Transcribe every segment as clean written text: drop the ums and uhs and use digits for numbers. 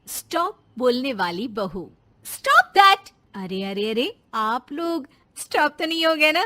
Stop बोलने वाली बहू। Stop that. अरे अरे अरे, आप लोग स्टॉप तो नहीं हो गए ना?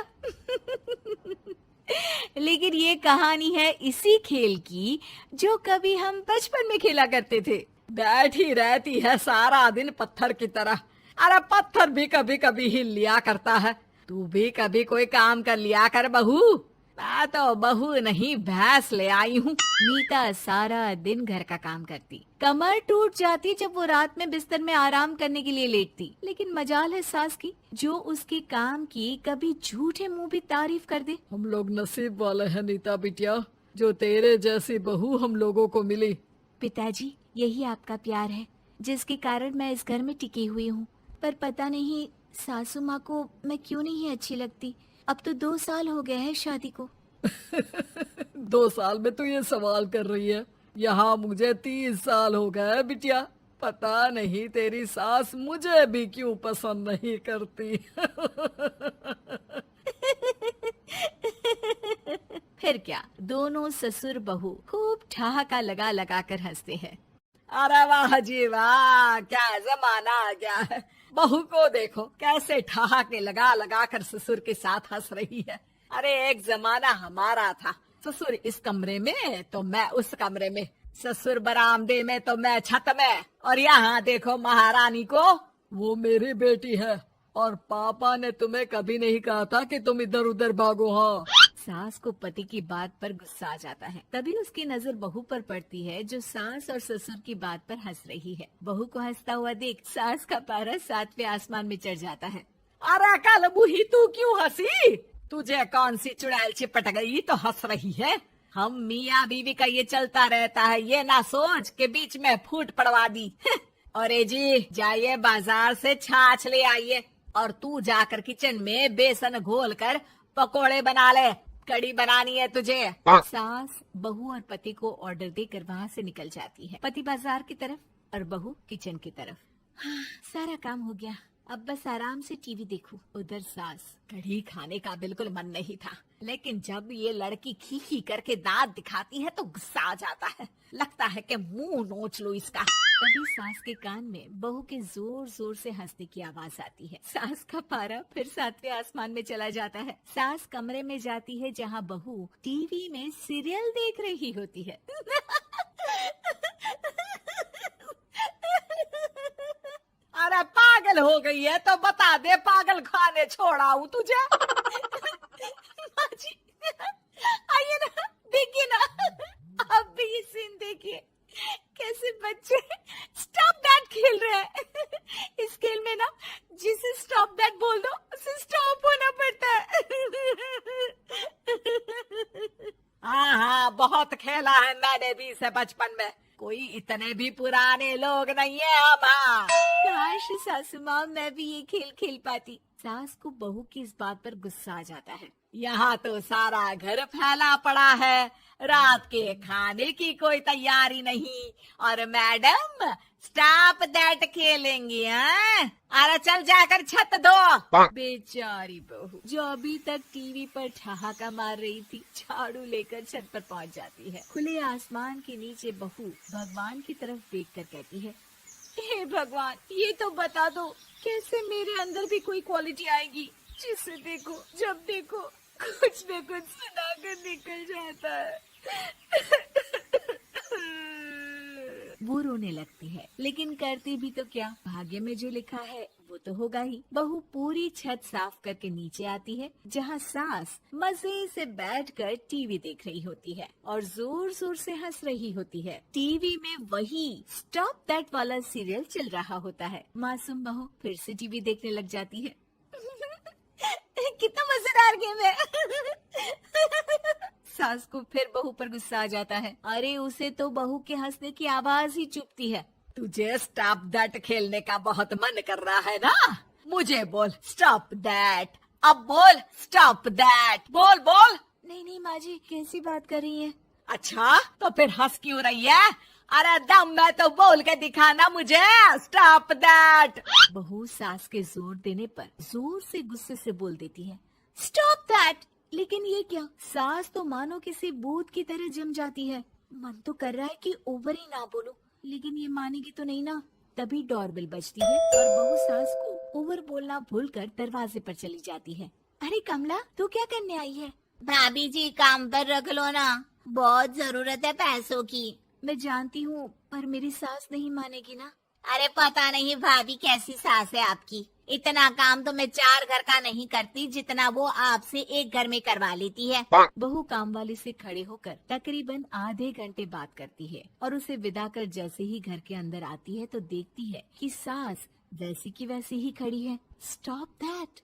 लेकिन ये कहानी है इसी खेल की जो कभी हम बचपन में खेला करते थे। बैठी रहती है सारा दिन पत्थर की तरह। अरे पत्थर भी कभी कभी हिल लिया करता है। तू भी कभी कोई काम कर लिया कर बहू। मैं तो बहू नहीं भैंस ले आई हूँ। नीता सारा दिन घर का काम करती, कमर टूट जाती जब वो रात में बिस्तर में आराम करने के लिए लेटती। लेकिन मजाल है सास की, जो उसके काम की कभी झूठे मुंह भी तारीफ कर दे। हम लोग नसीब वाले हैं नीता बिटिया, जो तेरे जैसी बहू हम लोगों को मिली। पिताजी, यही आपका प्यार है जिसके कारण मैं इस घर में टिकी हुई हूँ। पर पता नहीं सासू माँ को मैं क्यों नहीं अच्छी लगती। अब तो 2 साल हो गए हैं शादी को। 2 साल में तू ये सवाल कर रही है? यहाँ मुझे 30 साल हो गए बिटिया। पता नहीं तेरी सास मुझे भी क्यों पसंद नहीं करती। फिर क्या, दोनों ससुर बहू खूब ठहाका लगा लगा कर हंसते हैं। अरे वाह जी वाह, क्या जमाना आ गया है। बहू को देखो कैसे ठहाके लगा लगा कर ससुर के साथ हंस रही है। अरे एक जमाना हमारा था, ससुर इस कमरे में तो मैं उस कमरे में, ससुर बरामदे में तो मैं छत में। और यहाँ देखो महारानी को, वो मेरी बेटी है। और पापा ने तुम्हें कभी नहीं कहा था कि तुम इधर उधर भागो। हाँ, सास को पति की बात पर गुस्सा आ जाता है। तभी उसकी नजर बहू पर पड़ती है जो सास और ससुर की बात पर हंस रही है। बहू को हंसता हुआ देख सास का पारा 7वें आसमान में चढ़ जाता है। अरे कल बूही तू क्यों हंसी? तुझे कौन सी चुड़ैल चिपट गई तो हंस रही है? हम मियाँ बीवी का ये चलता रहता है, ये ना सोच के बीच में फूट पड़वा दी। अरे जी जाइए बाजार से छाछ ले आइए, और तू जाकर किचन में बेसन घोल कर पकोड़े बना ले, कड़ी बनानी है तुझे। सास बहू और पति को ऑर्डर देकर वहाँ से निकल जाती है। पति बाजार की तरफ और बहू किचन की तरफ। हाँ, सारा काम हो गया, अब बस आराम से टीवी देखूं। उधर सास, कढ़ी खाने का बिल्कुल मन नहीं था, लेकिन जब ये लड़की खी खी करके दांत दिखाती है तो गुस्सा आ जाता है। लगता है कि मुंह नोच लो इसका। तभी सास के कान में बहू के जोर जोर से हंसने की आवाज आती है। सास का पारा फिर 7वें आसमान में चला जाता है। सास कमरे में जाती है जहाँ बहू टीवी में सीरियल देख रही होती है। अरे पागल हो गई है तो बता दे, पागल खाने छोड़ाऊं तुझे? माँ जी, आइए ना, देखिए ना, आप भी ये सीन देखिए, कैसे बच्चे स्टॉप दैट खेल रहे हैं। इस खेल में ना जिसे स्टॉप दैट बोल दो उसे स्टॉप होना पड़ता है। हाँ हाँ, बहुत खेला है मैंने भी इसे बचपन में। कोई इतने भी पुराने लोग नहीं है हम। हाँ। काश सासू माँ मैं भी ये खेल खेल पाती। सास को बहू की इस बात पर गुस्सा आ जाता है। यहाँ तो सारा घर फैला पड़ा है, रात के खाने की कोई तैयारी नहीं, और मैडम स्टॉप दैट खेलेंगी। हाँ, अरे चल जाकर छत धो। बेचारी बहू जो अभी तक टीवी पर ठहाका मार रही थी, झाड़ू लेकर छत पर पहुंच जाती है। खुले आसमान के नीचे बहू भगवान की तरफ देखकर कहती है, हे भगवान, ये तो बता दो कैसे मेरे अंदर भी कोई क्वालिटी आएगी जिसे देखो जब देखो कुछ न कुछ सुनाकर निकल जाता है। वो रोने लगती है, लेकिन करती भी तो क्या, भाग्य में जो लिखा है वो तो होगा ही। बहू पूरी छत साफ करके नीचे आती है जहाँ सास मजे से बैठकर टीवी देख रही होती है और जोर जोर से हंस रही होती है। टीवी में वही स्टॉप दैट वाला सीरियल चल रहा होता है। मासूम बहू फिर से टीवी देखने लग जाती है। कितना मजेदार गेम है। सास को फिर बहू पर गुस्सा आ जाता है। अरे उसे तो बहू के हंसने की आवाज ही चुभती है। तुझे स्टॉप दैट खेलने का बहुत मन कर रहा है ना? मुझे बोल स्टॉप दैट, अब बोल स्टॉप दैट, बोल बोल। नहीं नहीं माँ जी, कैसी बात कर रही है? अच्छा तो फिर हंस क्यों रही है? अरे दम में तो बोल के दिखाना मुझे स्टॉप दैट। बहू सास के जोर देने पर जोर से गुस्से से बोल देती है, स्टॉप दैट। लेकिन ये क्या, सास तो मानो किसी भूत की तरह जम जाती है। मन तो कर रहा है कि ओवर ही ना बोलूं, लेकिन ये मानेगी तो नहीं ना। तभी डोरबेल बजती है और बहू सास को ओवर बोलना भूलकर दरवाजे पर चली जाती है। अरे कमला, तू क्या करने आई है? भाभी जी काम पर रख लो ना, बहुत जरूरत है पैसों की। मैं जानती हूँ, पर मेरी सास नहीं मानेगी ना। अरे पता नहीं भाभी कैसी सास है आपकी, इतना काम तो मैं 4 घर का नहीं करती जितना वो आपसे एक घर में करवा लेती है। बहू काम वाली से खड़े होकर तकरीबन आधे घंटे बात करती है और उसे विदा कर जैसे ही घर के अंदर आती है तो देखती है कि सास वैसी की वैसी ही खड़ी है। Stop that.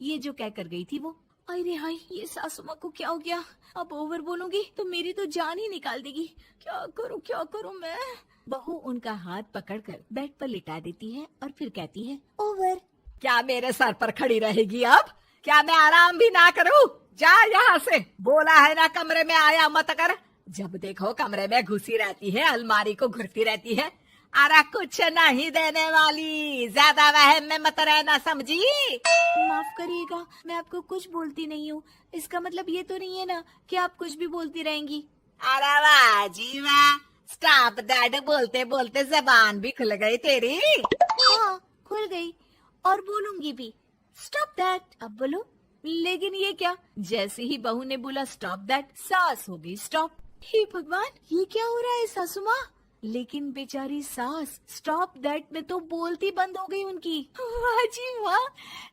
ये जो कह कर गई थी वो। अरे हाय, ये सासू माँ को क्या हो गया? अब ओवर बोलूंगी तो मेरी तो जान ही निकाल देगी। क्या करूँ मैं? बहू उनका हाथ पकड़कर बेड पर लिटा देती है और फिर कहती है, ओवर। क्या मेरे सर पर खड़ी रहेगी अब? क्या मैं आराम भी ना करूं? जा यहाँ से, बोला है ना कमरे में आया मत कर। जब देखो कमरे में घुसी रहती है, अलमारी को घुरती रहती है। अरे कुछ नहीं देने वाली, ज्यादा वहम में मत रहना, समझी? माफ करिएगा, मैं आपको कुछ बोलती नहीं हूँ। इसका मतलब ये तो नहीं है ना कि आप कुछ भी बोलती रहेंगी। अरे वाह जी वाह, स्टॉप दैट बोलते बोलते जबान भी खुल गई तेरी। हाँ, खुल गई और बोलूंगी भी। Stop that. अब बोलो। लेकिन ये क्या? जैसे ही बहू ने बोला स्टॉप दैट, सास हो गई स्टॉप। हे भगवान, ये क्या हो रहा है सासू माँ? लेकिन बेचारी सास स्टॉप दैट में तो बोलती बंद हो गई उनकी। वाह जी वाह,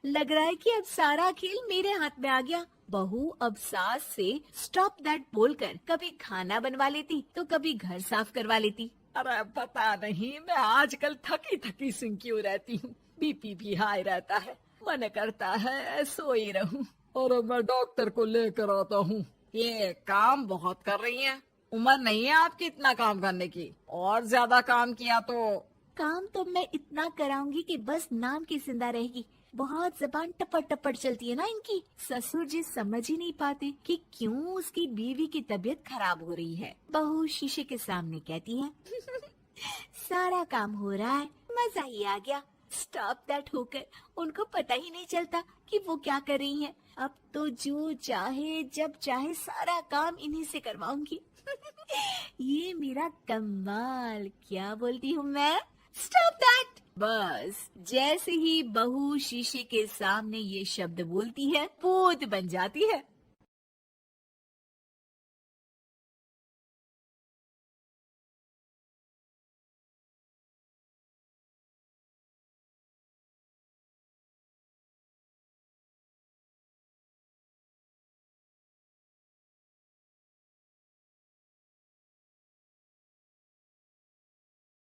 लग रहा है कि अब सारा खेल मेरे हाथ में आ गया। बहू अब सास से स्टॉप दैट बोलकर कभी खाना बनवा लेती तो कभी घर साफ करवा लेती। अरे पता नहीं, मैं आजकल थकी थकी सी क्यों रहती हूँ। बीपी भी हाई रहता है, मन करता है सोई रहूं। और मैं डॉक्टर को लेकर आता हूँ। ये काम बहुत कर रही हैं, उम्र नहीं है आपकी इतना काम करने की। और ज्यादा काम किया तो काम तो मैं इतना कराऊंगी कि बस नाम की जिंदा रहेगी। बहुत जबान टपट टपट चलती है ना इनकी। ससुर जी समझ ही नहीं पाते कि क्यों उसकी बीवी की तबीयत खराब हो रही है। बहू शीशे के सामने कहती है, सारा काम हो रहा है, मजा ही आ गया। स्टॉप दैट होकर उनको पता ही नहीं चलता कि वो क्या कर रही हैं। अब तो जो चाहे जब चाहे सारा काम इन्हीं से करवाऊंगी। ये मेरा कमाल। क्या बोलती हूँ मैं? Stop that. बस जैसे ही बहू शीशे के सामने ये शब्द बोलती है, भूत बन जाती है।